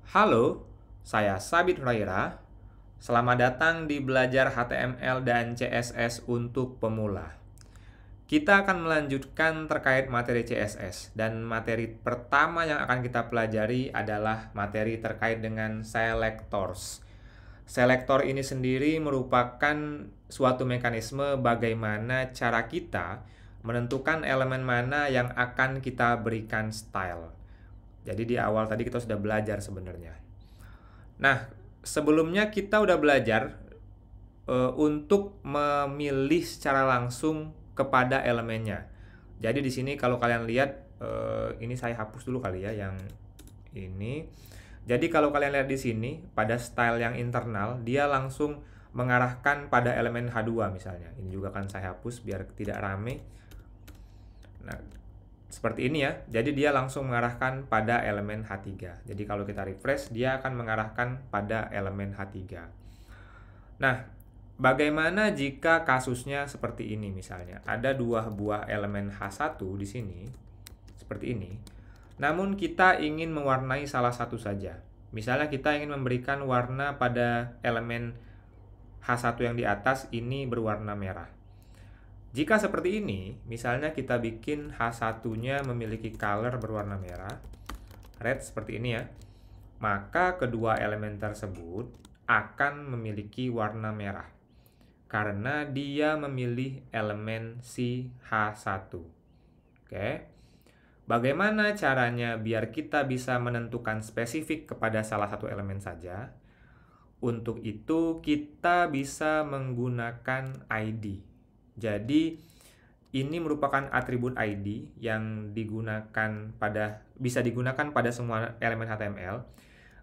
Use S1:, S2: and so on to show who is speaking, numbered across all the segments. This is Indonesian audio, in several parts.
S1: Halo, saya Sabit Huraira. Selamat datang di Belajar HTML dan CSS untuk Pemula. Kita akan melanjutkan terkait materi CSS, dan materi pertama yang akan kita pelajari adalah materi terkait dengan selectors. Selektor ini sendiri merupakan suatu mekanisme bagaimana cara kita menentukan elemen mana yang akan kita berikan style. Jadi di awal tadi kita sudah belajar sebenarnya. Nah, sebelumnya kita udah belajar untuk memilih secara langsung kepada elemennya. Jadi di sini kalau kalian lihat, ini saya hapus dulu kali ya yang ini. Jadi kalau kalian lihat di sini pada style yang internal, dia langsung mengarahkan pada elemen H2 misalnya. Ini juga kan saya hapus biar tidak rame. Nah, seperti ini ya. Jadi dia langsung mengarahkan pada elemen H3. Jadi kalau kita refresh, dia akan mengarahkan pada elemen H3. Nah, bagaimana jika kasusnya seperti ini misalnya? Ada dua buah elemen H1 di sini, seperti ini. Namun kita ingin mewarnai salah satu saja. Misalnya kita ingin memberikan warna pada elemen H1 yang di atas ini berwarna merah. Jika seperti ini, misalnya kita bikin H1-nya memiliki color berwarna merah, red seperti ini ya, maka kedua elemen tersebut akan memiliki warna merah karena dia memilih elemen si H1. Oke. Bagaimana caranya biar kita bisa menentukan spesifik kepada salah satu elemen saja? Untuk itu kita bisa menggunakan ID. Jadi ini merupakan atribut ID yang bisa digunakan pada semua elemen HTML.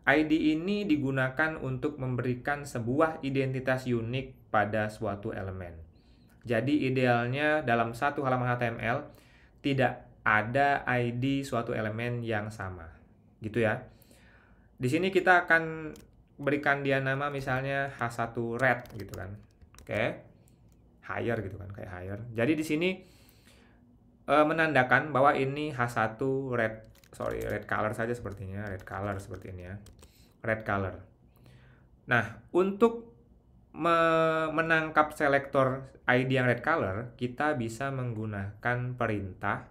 S1: ID ini digunakan untuk memberikan sebuah identitas unik pada suatu elemen. Jadi idealnya dalam satu halaman HTML tidak ada ID suatu elemen yang sama. Gitu ya. Di sini kita akan berikan dia nama misalnya H1 red gitu kan. Oke. Higher gitu kan, kayak higher. Jadi di sini menandakan bahwa ini H1 red color saja sepertinya, red color seperti ini ya. Red color. Nah, untuk menangkap selektor ID yang red color, kita bisa menggunakan perintah.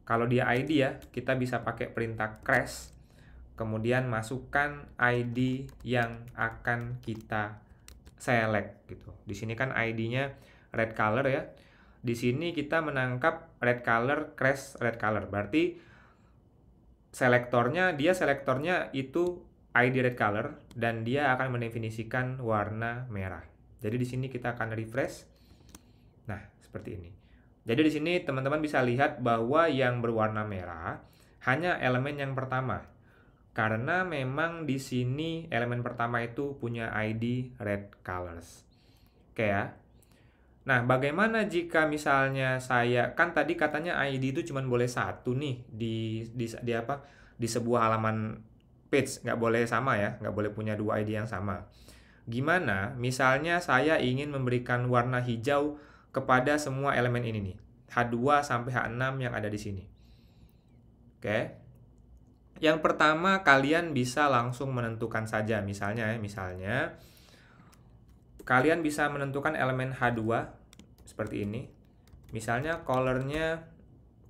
S1: Kalau dia ID ya, kita bisa pakai perintah crash. Kemudian masukkan ID yang akan kita select gitu. Di sini kan ID-nya red color ya. Di sini kita menangkap red color, crash red color. Berarti selektornya itu ID red color dan dia akan mendefinisikan warna merah. Jadi di sini kita akan refresh. Nah, seperti ini. Jadi di sini teman-teman bisa lihat bahwa yang berwarna merah hanya elemen yang pertama. Karena memang di sini elemen pertama itu punya ID red colors. Oke ya. Nah, bagaimana jika misalnya saya kan tadi katanya ID itu cuma boleh satu nih di sebuah halaman page, nggak boleh sama ya, nggak boleh punya dua ID yang sama. Gimana? Misalnya saya ingin memberikan warna hijau kepada semua elemen ini nih, H2 sampai H6 yang ada di sini. Oke. Yang pertama kalian bisa langsung menentukan saja, misalnya kalian bisa menentukan elemen H2 seperti ini. Misalnya colornya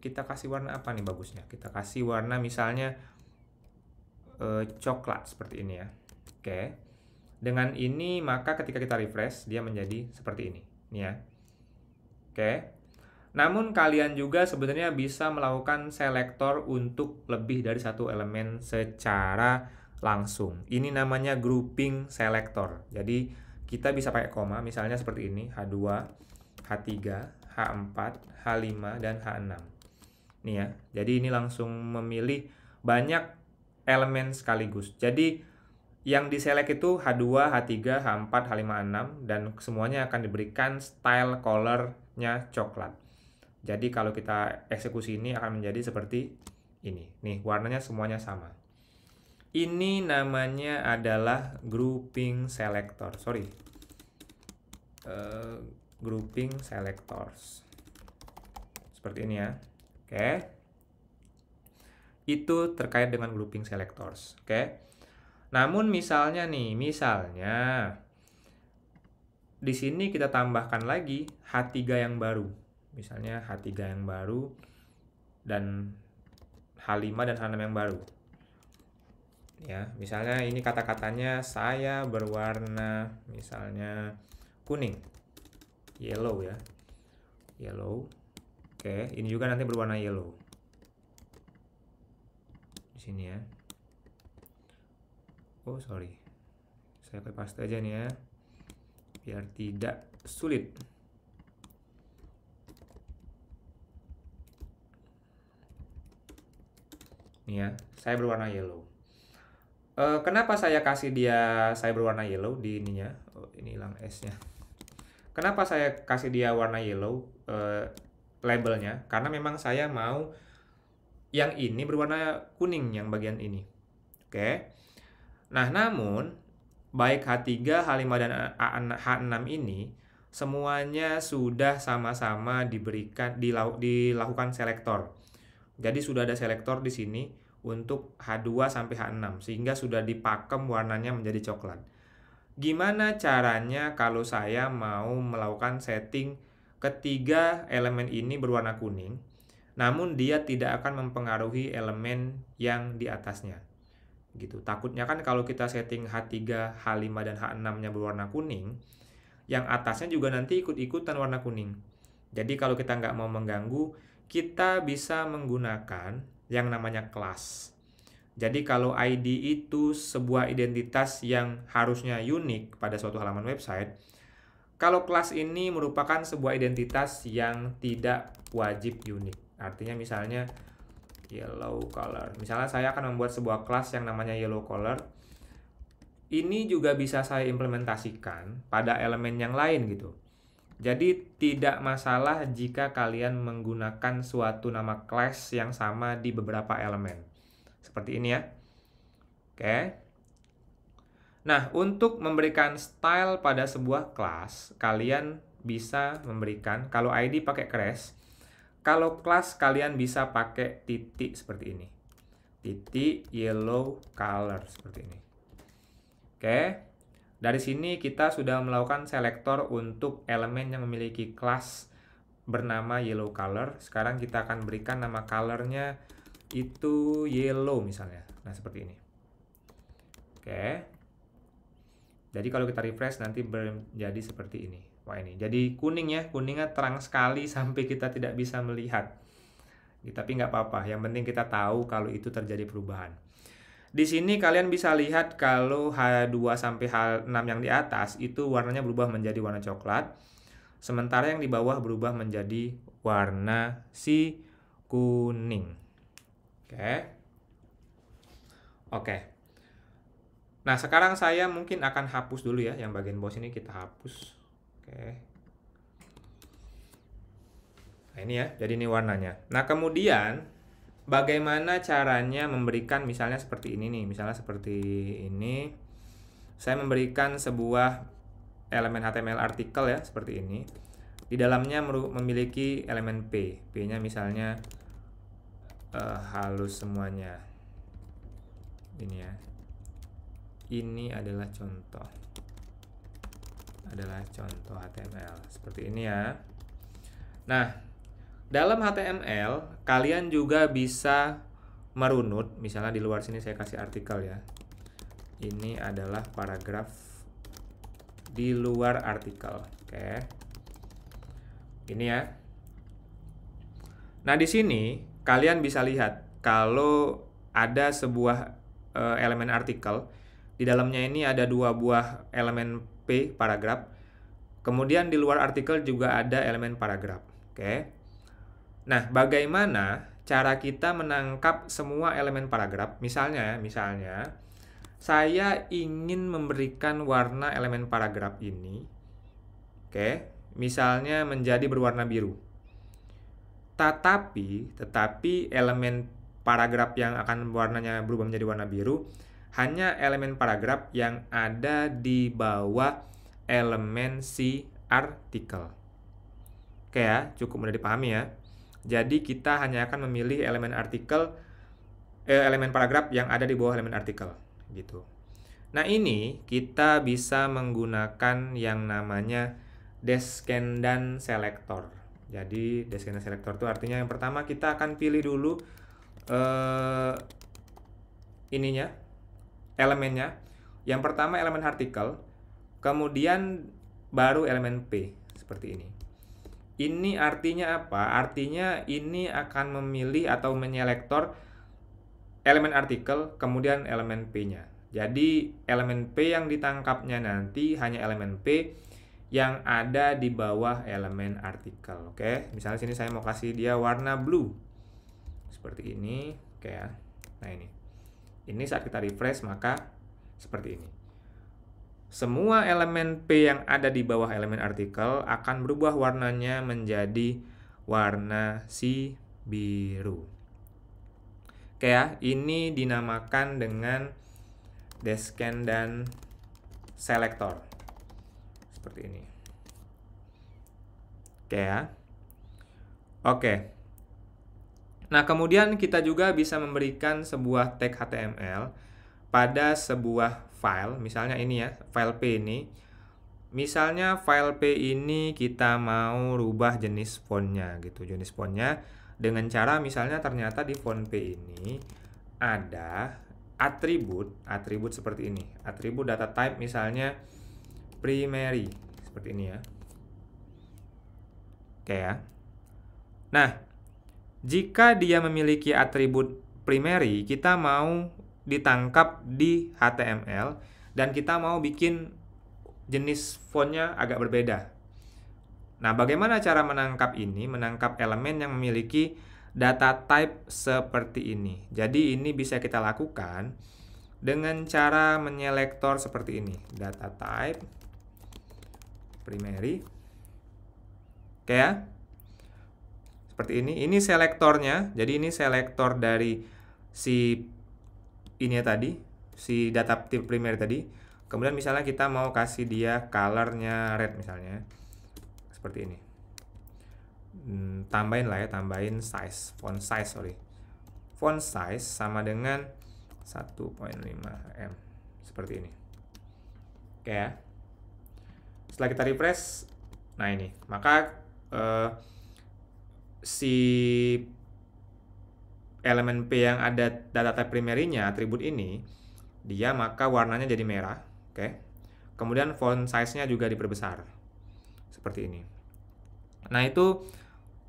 S1: kita kasih warna apa nih bagusnya? Kita kasih warna misalnya coklat seperti ini ya. Oke. Dengan ini maka ketika kita refresh dia menjadi seperti ini. Nih ya. Oke. Namun kalian juga sebenarnya bisa melakukan selektor untuk lebih dari satu elemen secara langsung. Ini namanya grouping selector. Jadi kita bisa pakai koma, misalnya seperti ini, H2, H3, H4, H5, dan H6. Nih ya, jadi ini langsung memilih banyak elemen sekaligus. Jadi yang diselect itu H2, H3, H4, H5, H6, dan semuanya akan diberikan style color-nya coklat. Jadi kalau kita eksekusi ini akan menjadi seperti ini. Nih, warnanya semuanya sama. Ini namanya adalah grouping selector. Grouping selectors. Seperti ini ya. Oke. Itu terkait dengan grouping selectors. Oke. Namun misalnya nih, di sini kita tambahkan lagi H3 yang baru. Misalnya H3 yang baru dan H5 dan H6 yang baru. Ya, misalnya ini kata-katanya saya berwarna misalnya kuning. Yellow ya. Yellow. Oke, ini juga nanti berwarna yellow. Di sini ya. Oh, sorry. Saya paste aja nih ya. Biar tidak sulit. Nih ya, saya berwarna yellow. Kenapa saya kasih saya berwarna yellow di ininya? Oh, ini hilang S-nya. Kenapa saya kasih dia warna yellow labelnya? Karena memang saya mau yang ini berwarna kuning yang bagian ini. Oke. Nah, namun baik H3, H5 dan H6 ini semuanya sudah sama-sama dilakukan selektor. Jadi sudah ada selektor di sini untuk H2 sampai H6 sehingga sudah dipakem warnanya menjadi coklat. Gimana caranya kalau saya mau melakukan setting ketiga elemen ini berwarna kuning, namun dia tidak akan mempengaruhi elemen yang di atasnya. Gitu. Takutnya kan kalau kita setting H3, H5 dan H6-nya berwarna kuning, yang atasnya juga nanti ikut-ikutan warna kuning. Jadi kalau kita nggak mau mengganggu, kita bisa menggunakan yang namanya class. Jadi kalau ID itu sebuah identitas yang harusnya unik pada suatu halaman website, kalau kelas ini merupakan sebuah identitas yang tidak wajib unik. Artinya misalnya yellow color. Misalnya saya akan membuat sebuah kelas yang namanya yellow color. Ini juga bisa saya implementasikan pada elemen yang lain gitu. Jadi tidak masalah jika kalian menggunakan suatu nama class yang sama di beberapa elemen. Seperti ini ya. Oke. Nah, untuk memberikan style pada sebuah kelas, kalian bisa memberikan, kalau ID pakai crash, kalau kelas kalian bisa pakai titik seperti ini. Titik yellow color seperti ini. Oke. Dari sini kita sudah melakukan selektor untuk elemen yang memiliki kelas bernama yellow color. Sekarang kita akan berikan nama colornya itu yellow misalnya. Nah, seperti ini. Oke. Jadi kalau kita refresh nanti menjadi seperti ini. Wah, ini. Jadi kuning ya. Kuningnya terang sekali sampai kita tidak bisa melihat. Tapi nggak apa-apa. Yang penting kita tahu kalau itu terjadi perubahan. Di sini kalian bisa lihat kalau H2 sampai H6 yang di atas itu warnanya berubah menjadi warna coklat. Sementara yang di bawah berubah menjadi warna si kuning. Oke. Nah, sekarang saya mungkin akan hapus dulu ya. Yang bagian bawah ini kita hapus. Oke. Nah, ini ya. Jadi ini warnanya. Nah, kemudian bagaimana caranya memberikan misalnya seperti ini nih. Misalnya seperti ini. Saya memberikan sebuah elemen HTML artikel ya. Seperti ini. Di dalamnya memiliki elemen P. P-nya misalnya halus semuanya. Ini ya. Ini adalah contoh HTML seperti ini ya. Nah, dalam HTML kalian juga bisa merunut. Misalnya di luar sini saya kasih artikel ya. Ini adalah paragraf di luar artikel. Oke. Ini ya. Nah, di sini kalian bisa lihat kalau ada sebuah elemen artikel. Di dalamnya ini ada dua buah elemen P, paragraf. Kemudian di luar artikel juga ada elemen paragraf. Oke. Nah, bagaimana cara kita menangkap semua elemen paragraf? Misalnya, saya ingin memberikan warna elemen paragraf ini. Oke. Misalnya menjadi berwarna biru. Tetapi elemen paragraf yang akan warnanya berubah menjadi warna biru hanya elemen paragraf yang ada di bawah elemen si artikel. Oke ya, cukup mudah dipahami ya. Jadi kita hanya akan memilih elemen paragraf yang ada di bawah elemen artikel gitu. Nah, ini kita bisa menggunakan yang namanya descendant selector. Jadi, descendant selector itu artinya yang pertama kita akan pilih dulu ininya, elemennya. Yang pertama elemen artikel, kemudian baru elemen P, seperti ini. Ini artinya apa? Artinya ini akan memilih atau menyelektor elemen artikel, kemudian elemen P-nya. Jadi elemen P yang ditangkapnya nanti hanya elemen P yang ada di bawah elemen artikel. Oke, misalnya sini saya mau kasih dia warna blue. Seperti ini, oke ya. Nah, ini saat kita refresh maka seperti ini. Semua elemen P yang ada di bawah elemen artikel akan berubah warnanya menjadi warna si biru. Oke ya, ini dinamakan dengan descendant selector. Seperti ini. Oke ya. Oke. Nah, kemudian kita juga bisa memberikan sebuah tag HTML pada sebuah file, misalnya ini ya, file P ini. Misalnya file P ini kita mau rubah jenis fontnya gitu, jenis fontnya dengan cara misalnya ternyata di font P ini ada atribut seperti ini, atribut data type misalnya primary, seperti ini ya. Oke ya. Nah, jika dia memiliki atribut primary, kita mau ditangkap di HTML dan kita mau bikin jenis fontnya agak berbeda. Nah, bagaimana cara menangkap ini? Menangkap elemen yang memiliki data type seperti ini. Jadi ini bisa kita lakukan dengan cara menyelektor seperti ini. Data type primary. Oke ya. Seperti ini. Ini selektornya. Jadi ini selektor dari si ini ya tadi, si data type primary tadi. Kemudian misalnya kita mau kasih dia colornya red misalnya. Seperti ini. Tambahin lah ya, tambahin size, font size, sorry. Font size sama dengan 1.5 em. Seperti ini. Oke ya. Setelah kita refresh, nah ini, maka si elemen P yang ada data type primary-nya, atribut ini, dia maka warnanya jadi merah. Oke. Kemudian font size-nya juga diperbesar. Seperti ini. Nah, itu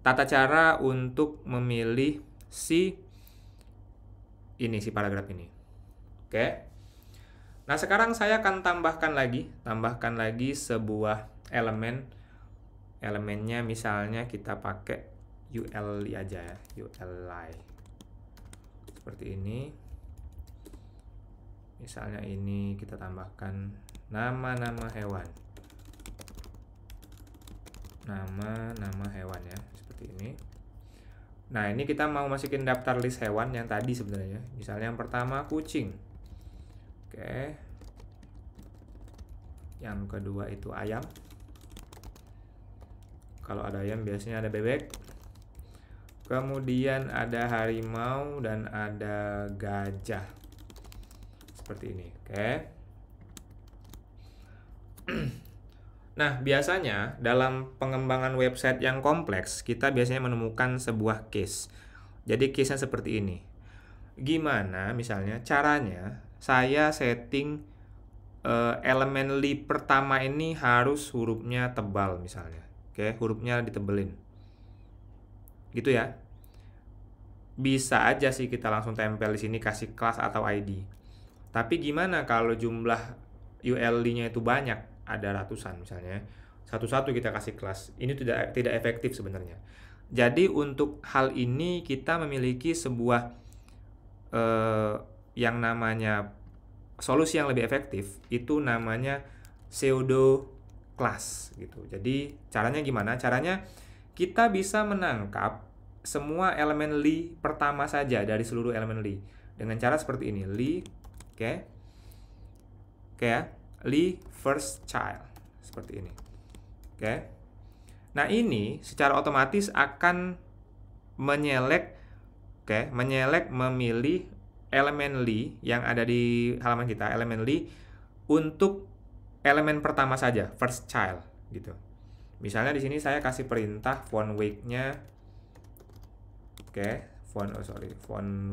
S1: tata cara untuk memilih si paragraf ini. Oke. Nah, sekarang saya akan tambahkan lagi sebuah elemen. Elemennya misalnya kita pakai ULI aja ya, ULI. Seperti ini. Misalnya ini kita tambahkan nama-nama hewan. Nama-nama hewan ya, seperti ini. Nah, ini kita mau masukin daftar list hewan yang tadi sebenarnya. Misalnya yang pertama kucing. Oke. Yang kedua itu ayam. Kalau ada ayam biasanya ada bebek. Kemudian ada harimau dan ada gajah. Seperti ini, oke. Nah, biasanya dalam pengembangan website yang kompleks, kita biasanya menemukan sebuah case. Jadi case-nya seperti ini. Gimana misalnya caranya saya setting elemen li pertama ini harus hurufnya tebal misalnya. Oke, hurufnya ditebelin. Gitu ya. Bisa aja sih kita langsung tempel di sini kasih kelas atau ID. Tapi gimana kalau jumlah ULD-nya itu banyak? Ada ratusan misalnya, satu-satu kita kasih kelas, ini tidak efektif sebenarnya. Jadi untuk hal ini kita memiliki sebuah yang namanya solusi yang lebih efektif, itu namanya pseudo class gitu. Jadi caranya gimana? Caranya kita bisa menangkap semua elemen li pertama saja dari seluruh elemen li dengan cara seperti ini, li, oke ya, li first child, seperti ini. Oke. Nah, ini secara otomatis akan menyelek memilih elemen li yang ada di halaman kita, elemen li untuk elemen pertama saja, first child gitu. Misalnya di sini saya kasih perintah font weight-nya, oke, font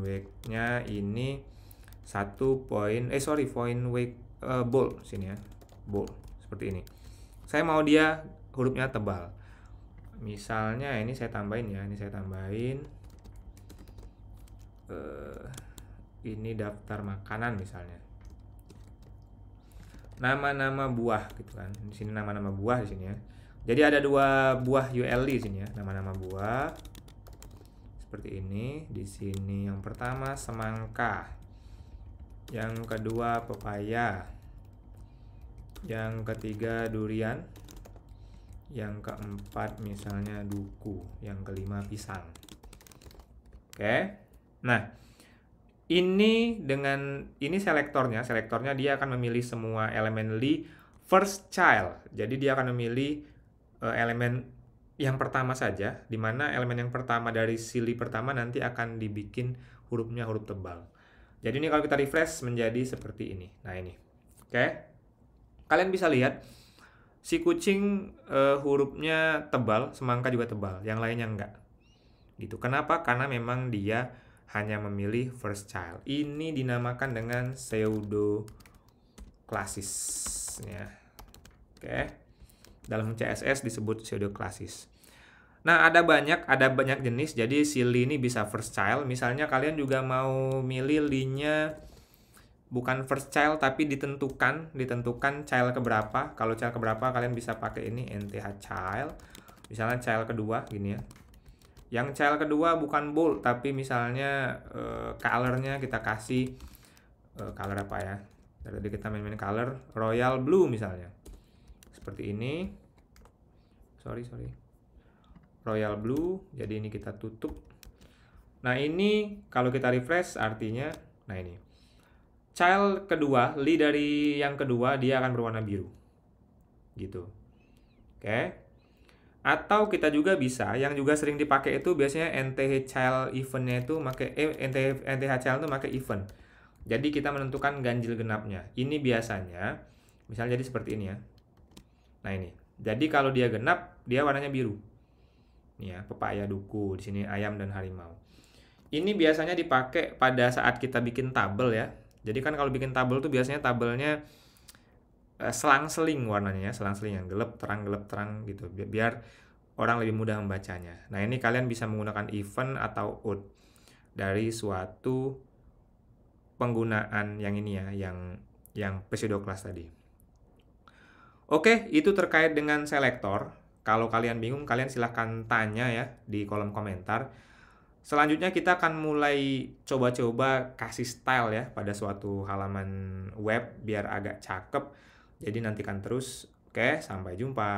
S1: weight-nya ini font weight bold sini ya, bold seperti ini. Saya mau dia hurufnya tebal. Misalnya ini saya tambahin ya, ini daftar makanan misalnya. Nama-nama buah gitu kan. Di sini nama-nama buah di sini ya. Jadi ada 2 buah ULD di sini ya, nama-nama buah. Seperti ini. Di sini yang pertama semangka. Yang kedua pepaya. Yang ketiga durian. Yang keempat misalnya duku. Yang kelima pisang. Oke. Nah, ini selektornya dia akan memilih semua elemen Li first child. Jadi dia akan memilih elemen yang pertama saja, di mana elemen yang pertama dari si Li pertama nanti akan dibikin hurufnya huruf tebal. Jadi ini kalau kita refresh menjadi seperti ini. Nah ini, oke. Kalian bisa lihat si kucing hurufnya tebal, semangka juga tebal, yang lainnya enggak. Gitu. Kenapa? Karena memang dia hanya memilih first child. Ini dinamakan dengan pseudo klasis ya. Oke. Dalam CSS disebut pseudo klasis. Nah, ada banyak jenis. Jadi si Li ini bisa first child. Misalnya kalian juga mau milih Li-nya bukan first child tapi ditentukan child keberapa. Kalau child keberapa kalian bisa pakai ini nth child. Misalnya child kedua gini ya. Yang child kedua bukan bold, tapi misalnya color-nya kita kasih color apa ya? Tadi kita main color royal blue misalnya. Seperti ini. Sorry. Royal blue. Jadi ini kita tutup. Nah, ini kalau kita refresh artinya nah ini. Child kedua, Li dari yang kedua dia akan berwarna biru. Gitu. Oke. Atau kita juga bisa, yang juga sering dipakai itu biasanya nth child event-nya itu nth child itu pakai event. Jadi kita menentukan ganjil genapnya. Ini biasanya misalnya jadi seperti ini ya. Nah ini. Jadi kalau dia genap, dia warnanya biru. Nih ya, pepaya, duku, di sini ayam dan harimau. Ini biasanya dipakai pada saat kita bikin tabel ya. Jadi kan kalau bikin tabel tuh biasanya tabelnya selang-seling warnanya ya, selang-seling yang gelap terang gitu biar orang lebih mudah membacanya. Nah, ini kalian bisa menggunakan event atau out dari suatu penggunaan yang ini ya, yang pseudo class tadi. Oke, itu terkait dengan selektor. Kalau kalian bingung, kalian silahkan tanya ya di kolom komentar. Selanjutnya kita akan mulai coba-coba kasih style ya pada suatu halaman web biar agak cakep. Jadi nantikan terus. Oke, sampai jumpa.